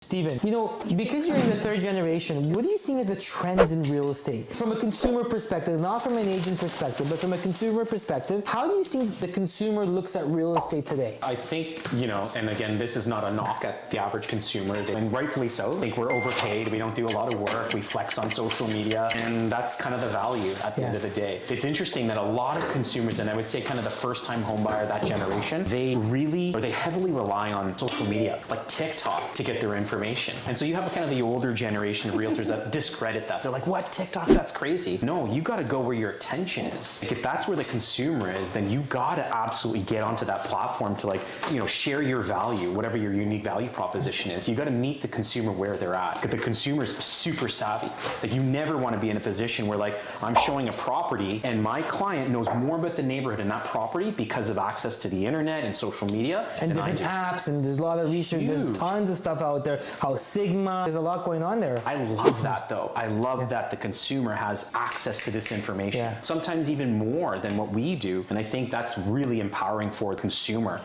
Steven, you know, because you're in the third generation, what are you seeing as the trends in real estate? From a consumer perspective, not from an agent perspective, but from a consumer perspective, how do you think the consumer looks at real estate today? I think, you know, and again, this is not a knock at the average consumer, and rightfully so. I think we're overpaid, we don't do a lot of work, we flex on social media, and that's kind of the value at the end of the day. It's interesting that a lot of consumers, and I would say kind of the first-time home buyer, that generation, they heavily rely on social media, like TikTok, to get their information. And so you have kind of the older generation of realtors that discredit that. They're like, what, TikTok? That's crazy. No, you got to go where your attention is. Like, if that's where the consumer is, then you got to absolutely get onto that platform to, like, you know, share your value, whatever your unique value proposition is. You got to meet the consumer where they're at, because the consumer's super savvy. Like, you never want to be in a position where, like, I'm showing a property and my client knows more about the neighborhood and that property because of access to the internet and social media and different apps, and there's a lot of research. Huge. There's tons of stuff out there. How Sigma, there's a lot going on there. I love that, though. I love that the consumer has access to this information, sometimes even more than what we do. And I think that's really empowering for the consumer.